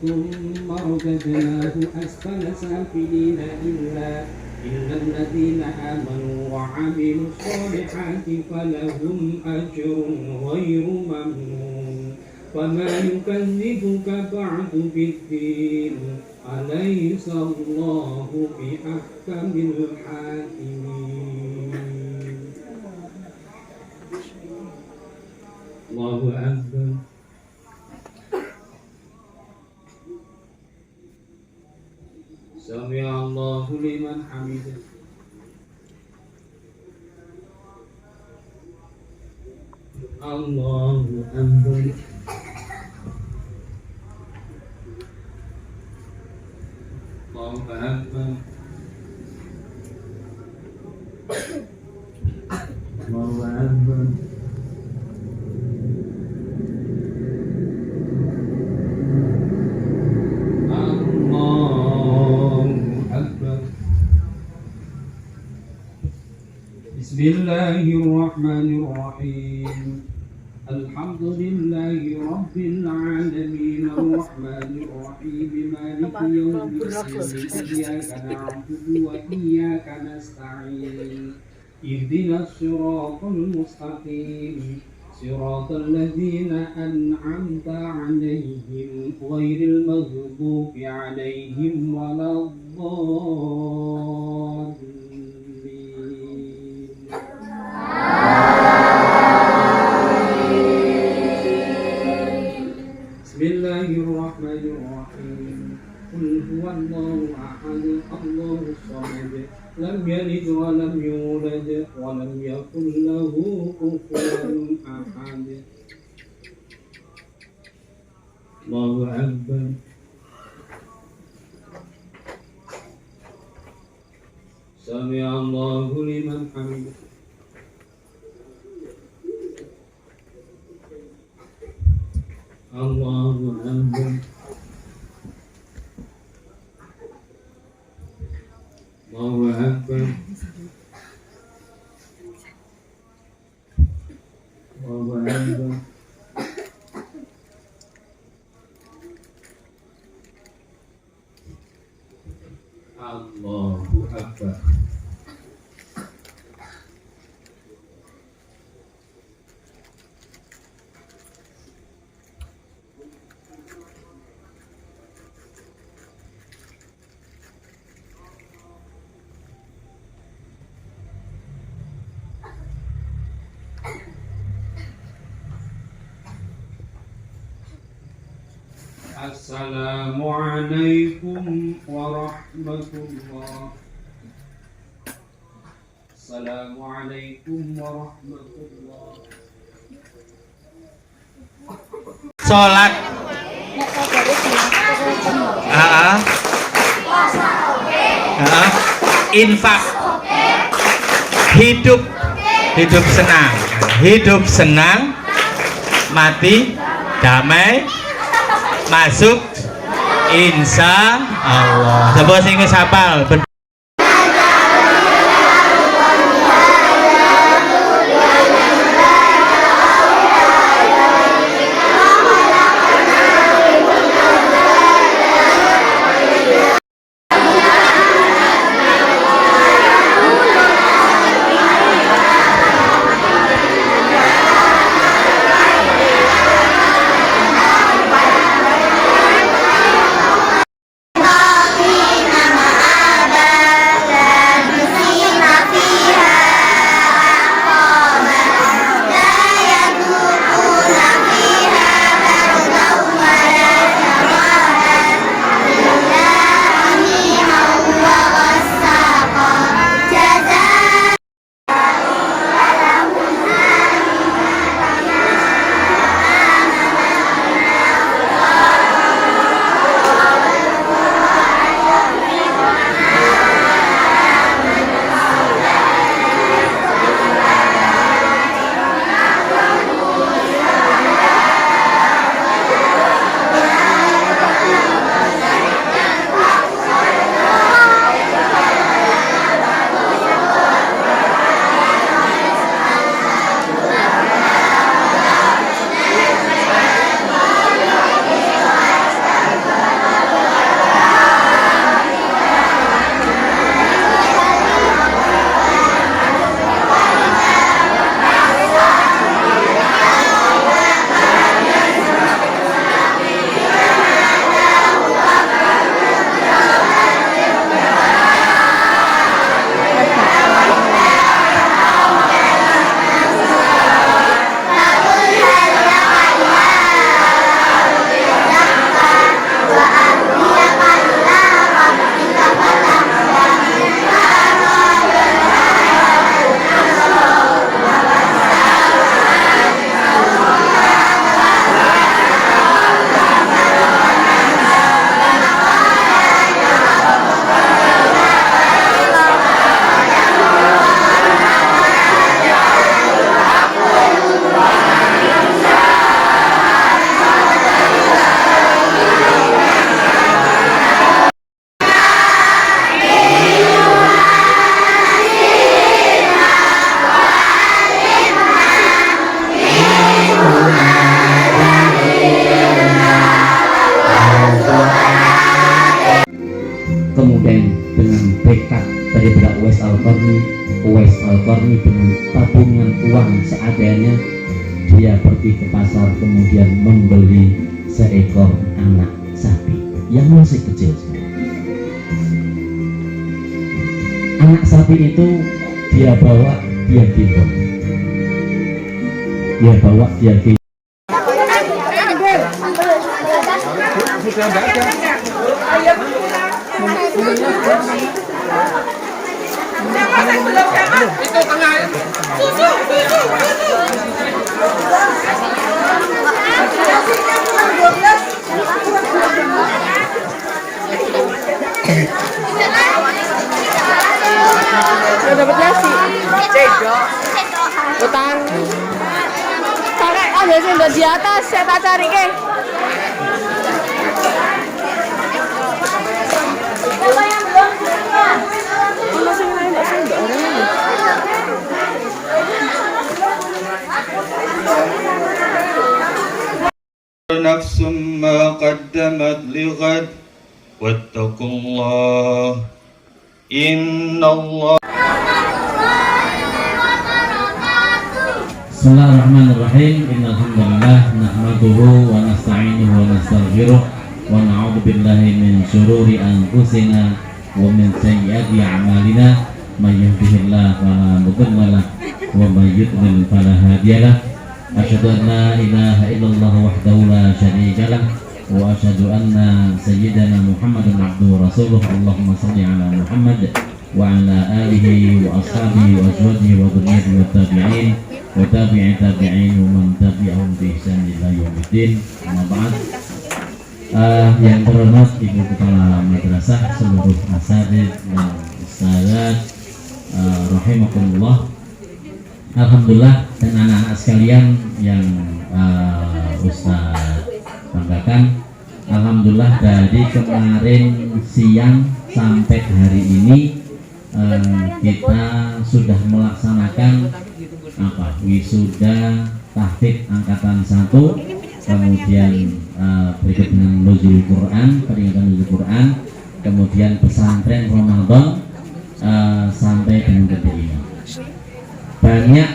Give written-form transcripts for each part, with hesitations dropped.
ثم رددناه أسفل سافلين إلا الذين آمنوا وعملوا الصالحات فلهم أجر غير ممنون وما يكذبك بعد بالدين أليس الله بأحكم الحاكمين. الله أكبر. سمع الله لمن حمده. الله أكبر. الله أكبر. الله أكبر. بسم الله الرحمن الرحيم. الحمد لله رب العالمين الرحمن الرحيم مالك يوم الدين إياك نعبد وإياك نستعين اهدنا الصراط المستقيم صراط الذين أنعمت عليهم غير المغضوب عليهم ولا الضالين. Bismillahirrahmanirrahim. Qul huwallahu ahad, Allahus samad, lam yalid wa lam yulad wa lam yakul lahu kufuwan ahad. Allahu akbar. Sami'a Allahu liman hamidah. Allahu akbar. Allahu akbar. Allahu akbar. Allahu akbar. Assalamualaikum warahmatullah. Assalamualaikum warahmatullah. Sholat. Infak. Hidup senang. Hidup senang. Mati damai. masuk insya Allah. Coba sing wis hafal. Kemudian dengan berkat daripada Uwais Al-Qarni dengan tabungan uang seadanya dia pergi ke pasar kemudian membeli seekor anak sapi yang masih kecil. Anak sapi itu dia bawa, dia gendong, Itu tengah. Susu. Dapat nasi. Cedok. Utang. Tarik ada sendok di atas, saya tak cari ke. Siapa yang belum? Masih lain tak sendok ada lagi. نفس ما قدمت لغد واتقوا الله إن الله. Bismillahirrahmanirrahim. Innalhamdulillah nahmaduhu wa nasta'inuhu wa nastaghfiruh wa na'udzu billahi min syururi anfusina wa min sayyiati a'malina may yahdihillahu fala mudilla lahu wa may yudlil fala hadiya lahu. Asyhadu an la ilaha illallah wahdahu la syarika lah wa asyhadu anna sayyidana Muhammadan abduhu wa rasuluh. Allahumma shalli ala Muhammad wa ala alihi wa ashabihi wa azwajihi wa dhurriyyatihi wa tabi'in wa tabi'in wa man tabi'ahum bi ihsan ila yaumiddin. Amma ba'd. Yang terhormat Ibu Kepala Madrasah, seluruh asatidz dan ustadzat rahimakumullah. Alhamdulillah, dan anak-anak sekalian yang Ustaz banggakan. Alhamdulillah dari kemarin siang sampai hari ini kita sudah melaksanakan wisuda tahfidz angkatan 1, kemudian berikut dengan nuzul Quran, peringatan nuzul Quran, kemudian pesantren Ramadan sampai dengan keterima. Banyak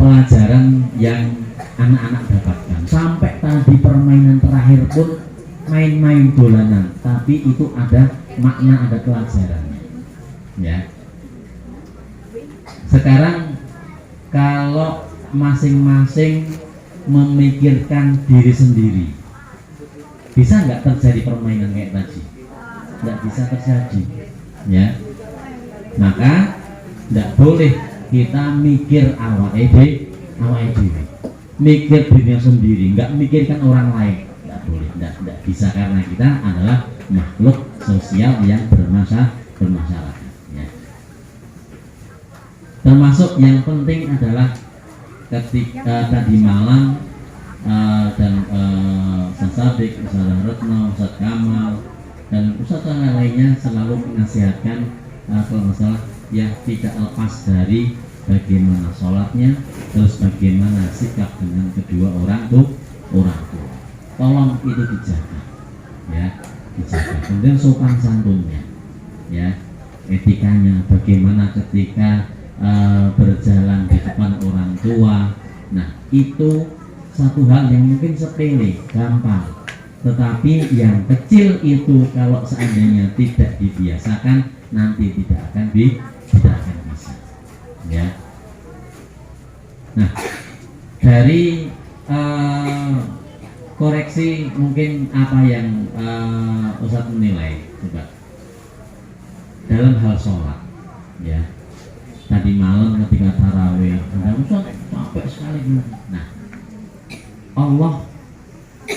pelajaran yang anak-anak dapatkan. Sampai tadi permainan terakhir pun main-main dolanan, tapi itu ada makna, ada pelajarannya. Ya. Sekarang kalau masing-masing memikirkan diri sendiri, bisa nggak terjadi permainan kayak tadi? Nggak bisa terjadi, ya. Maka nggak boleh kita mikir awake dhewe, mikir dirinya sendiri, nggak mikirkan orang lain, nggak boleh, nggak bisa, karena kita adalah makhluk sosial yang bermasalah, ya. Termasuk yang penting adalah ketika tadi malam dan Ustaz Sadik, Ustaz Retno, Ustaz Kamal dan Ustaz lainnya selalu menasihatkan kalau masalah ya tidak lepas dari bagaimana sholatnya, terus bagaimana sikap dengan kedua orang tua. Tolong itu dijaga, ya, dijaga. Kemudian sopan santunnya, ya, etikanya, bagaimana ketika berjalan di depan orang tua. Nah, itu satu hal yang mungkin sepele, gampang, tetapi yang kecil itu kalau seandainya tidak dibiasakan nanti tidak akan bisa, ya. Nah, dari koreksi mungkin apa yang Ustadz menilai, coba dalam hal sholat, ya. Tadi malam ketika tarawih, Ustaz capek sekali. Nah, Allah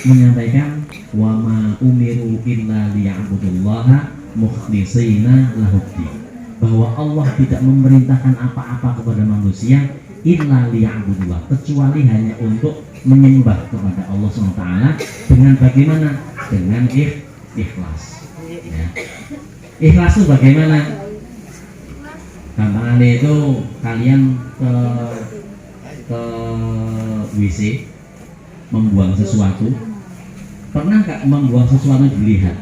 menyampaikan wa ma umiru illa liya'budullaha mukhlishina lahuddin, bahwa Allah tidak memerintahkan apa-apa kepada manusia illa liya'budullah, kecuali hanya untuk menyembah kepada Allah SWT dengan bagaimana? Dengan ikhlas, ya. Ikhlas itu bagaimana? Gampangannya itu kalian ke WC membuang sesuatu, pernah nggak membuang sesuatu dilihat,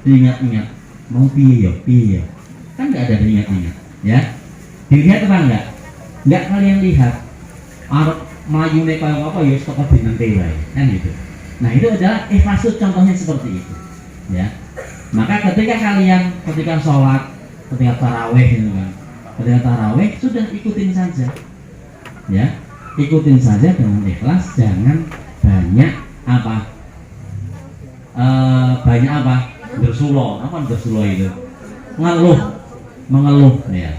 diingat-ingat, mau piye ya, kan nggak ada diingat-ingat, ya. Dilihat apa enggak? Nggak kalian lihat, arep mlayune kaya apa ya saka dinante wae, kan gitu. Nah, itu adalah ikhlas, contohnya seperti itu, ya. Maka ketika sholat, ketika tarawih itu kan, ketika tarawih sudah ikutin saja, ya, ikutin saja dengan ikhlas, jangan banyak bersulo, itu mengeluh, ya.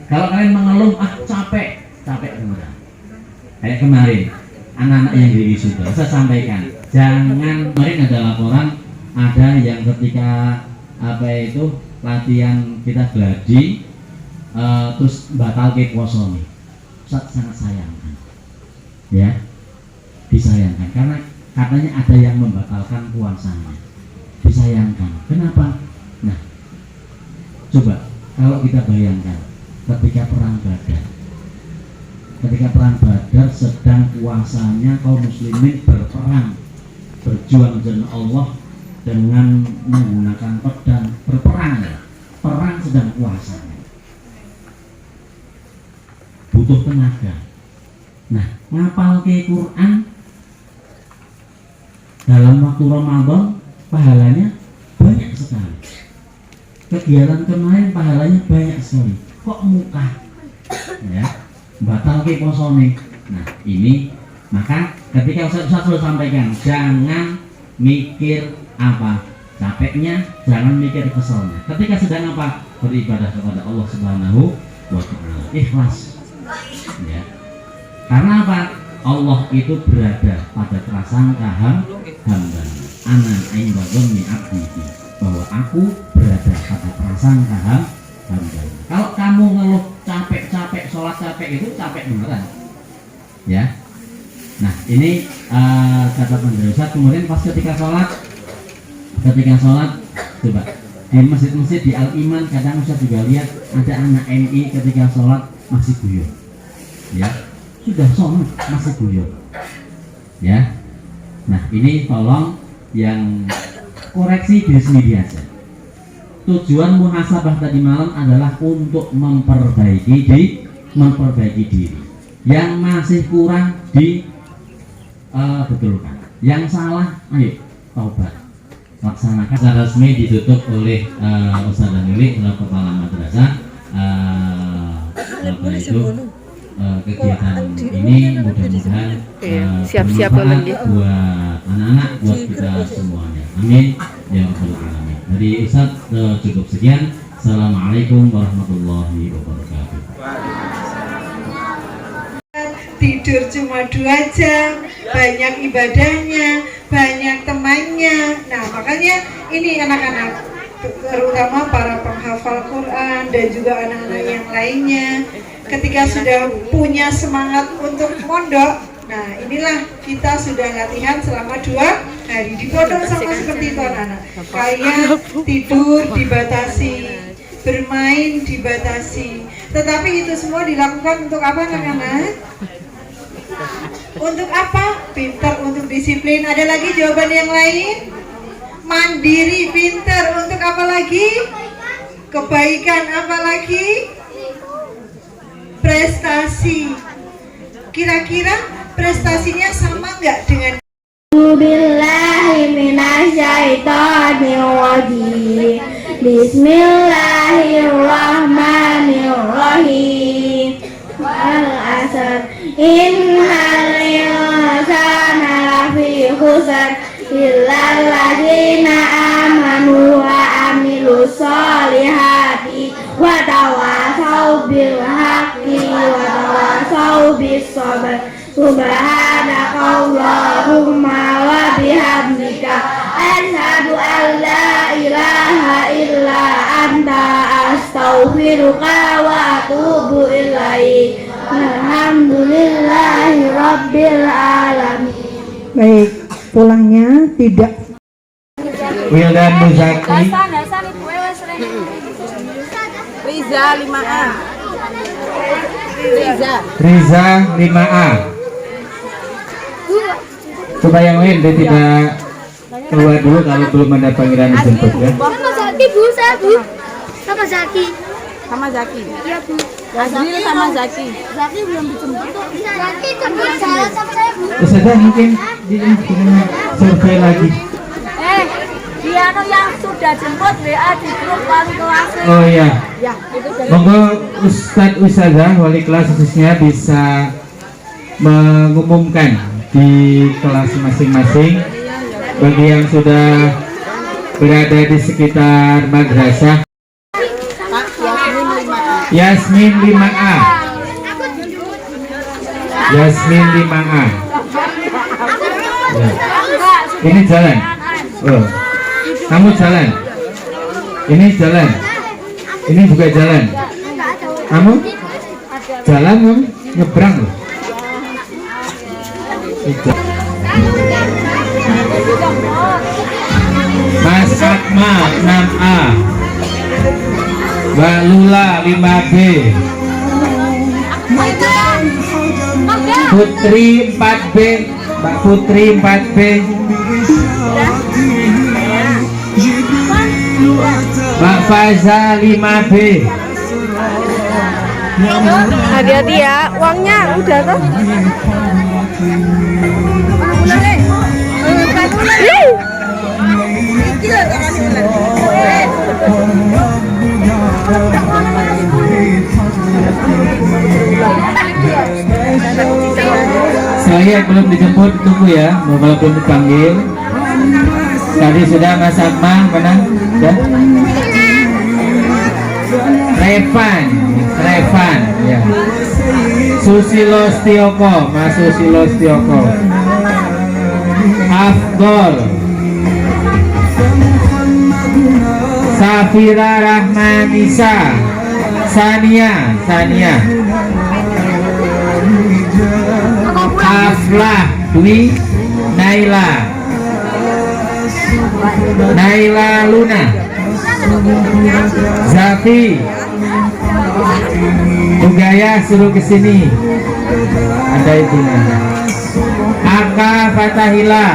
Kalau kalian mengeluh, capek kemudian, kayak kemarin anak-anak yang di wisuda, saya sampaikan, jangan. Kemarin ada laporan, ada yang ketika latihan kita gladi, terus batal ke puasa nih. Sangat sayangkan, ya, disayangkan, karena katanya ada yang membatalkan puasanya, disayangkan. Kenapa? Nah, coba kalau kita bayangkan ketika perang Badar sedang puasanya kaum muslimin berperang, berjuang dengan Allah dengan menggunakan pedang, perang sedang puasanya, butuh tenaga. Nah, ngapal ke Quran dalam waktu Ramadan pahalanya banyak sekali. Kegiatan kemarin pahalanya banyak sekali. Kok muka, ya, batal ke posone. Nah, ini maka ketika Ustaz sudah sampaikan, jangan mikir capeknya, jangan mikir keselnya. Ketika sedang beribadah kepada Allah Subhanahu wa Ta'ala, ikhlas, ya. Karena Allah itu berada pada prasangka hamba. Ana inda dhanni abdi, bahwa aku berada pada prasangka hamba. Kalau kamu ngeluh capek, sholat capek, itu capek beneran, ya. Nah, ini kata Pendeta Ustadz. Kemudian pas ketika sholat coba di masjid-masjid di Al Iman kadang Ustadz juga lihat ada anak MI ketika sholat masih guyon, ya sudah sholat masih guyon, ya. Nah ini tolong yang koreksi diri sendiri aja. Tujuan muhasabah tadi malam adalah untuk memperbaiki diri. Yang masih kurang betulkan. Yang salah, ayo taubat. Laksanakan. Secara resmi ditutup oleh Ustaz Danili selaku kepala madrasah. Kegiatan ini mudah-mudahan siap-siap bermanfaat buat anak-anak, buat kita semuanya. Amin ya rabbal alamin. Dari Ustaz cukup sekian. Assalamualaikum warahmatullahi wabarakatuh. Tidur cuma 2 jam, banyak ibadahnya, banyak temannya. Nah makanya ini anak-anak, terutama para penghafal Quran dan juga anak-anak yang lainnya, ketika sudah punya semangat untuk mondok, nah inilah kita sudah latihan selama 2 hari di pondok sama seperti itu anak-anak. Kalian tidur dibatasi, bermain dibatasi, tetapi itu semua dilakukan untuk apa anak-anak? Untuk apa? Pintar, untuk disiplin. Ada lagi jawaban yang lain? Mandiri, pintar, untuk apa lagi? Kebaikan, apa lagi? Prestasi. Kira-kira prestasinya sama nggak dengan Bismillahirrahmanirrahim. Bismillahirrahmanirrahim. Wal 'asr innal insana lafi khusr illal ladzina amanu wa amilus solihati wa tawasau bil haqqi wa tawasau bis sabr. Subhanakallahumma wa bihamdika asyhadu an la ilaha illa anta astaghfiruka wa atubu ilaik. Alhamdulillahi rabbil alamin. Baik, pulangnya tidak Wildan Muzaki. Riza 5A. Riza 5A. Coba yang lain dia tidak keluar dulu kalau belum ada panggilan dijemput ya. Sama Zaki Bu, saya Bu. Sama Zaki. Sama Zaki. Iya Bu. Azril sama Zaki. Zaki belum dijemput kok. Zaki jemput jalan sama saya Bu. Sudah mungkin survei lagi. Dia yang sudah jemput WA di grup wali kelas. Oh iya. Ya, itu dari Monggo Ustadz Ustazah wali kelas khususnya bisa mengumumkan di kelas masing-masing bagi yang sudah berada di sekitar madrasah. Yasmin 5A. Yasmin 5A. Ya. Ini jalan. Oh. Kamu jalan. Ini jalan. Ini juga jalan. Kamu jalan, kamu nyebrang loh. Mas Akma 6A. Mbak Lula 5B. Putri 4B. Mbak Putri 4B. Mbak Faza 5B. hati-hati ya, uangnya udah tuh. Saya belum dijemput, tunggu ya. Kalau belum dipanggil. Tadi sudah Mas Akma, mana? Ya. Revan, ya. Susilo Stioko, Mas Susilo Stioko. Afdol. Safira Rahmanisa. Sania. Aflah Dwi Naila. Naila Luna. Zafi. Bugaya suruh kesini. Ada itu. Aka Fatahila.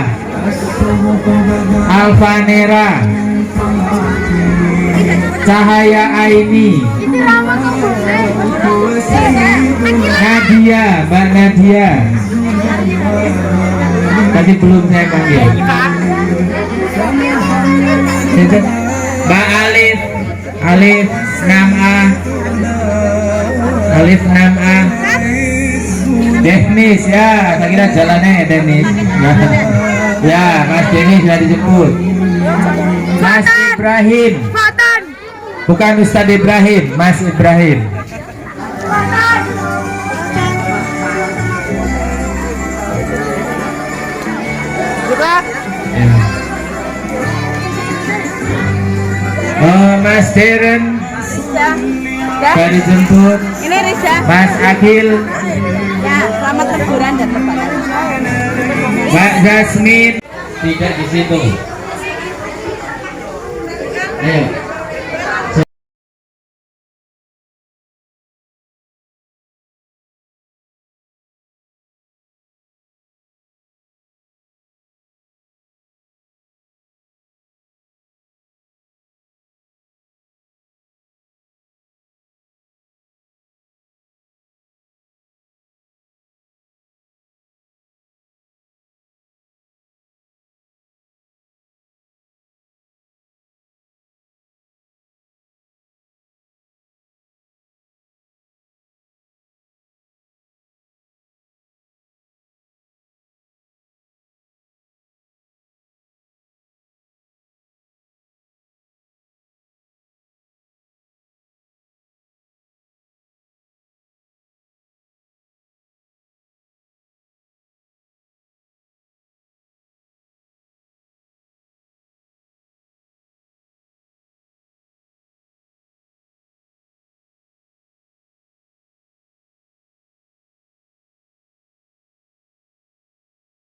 Alfanera. Cahaya Aini. Nadia, Mbak Nadia. Tadi belum saya panggil. Mbak Alif, Alif 6A, Alif 6A. Denis ya, saya kira jalannya Denis. Ya, Mas Denis sudah dijemput. Mas Ibrahim. Bukan Ustadz Ibrahim, Mas Ibrahim. Ya. Oh, Mas Deren sudah dijemput. Ini Riza. Mas Akil. Ya, selamat liburan dan lebaran. Mbak Jasmine. Tidak di situ. Ayo.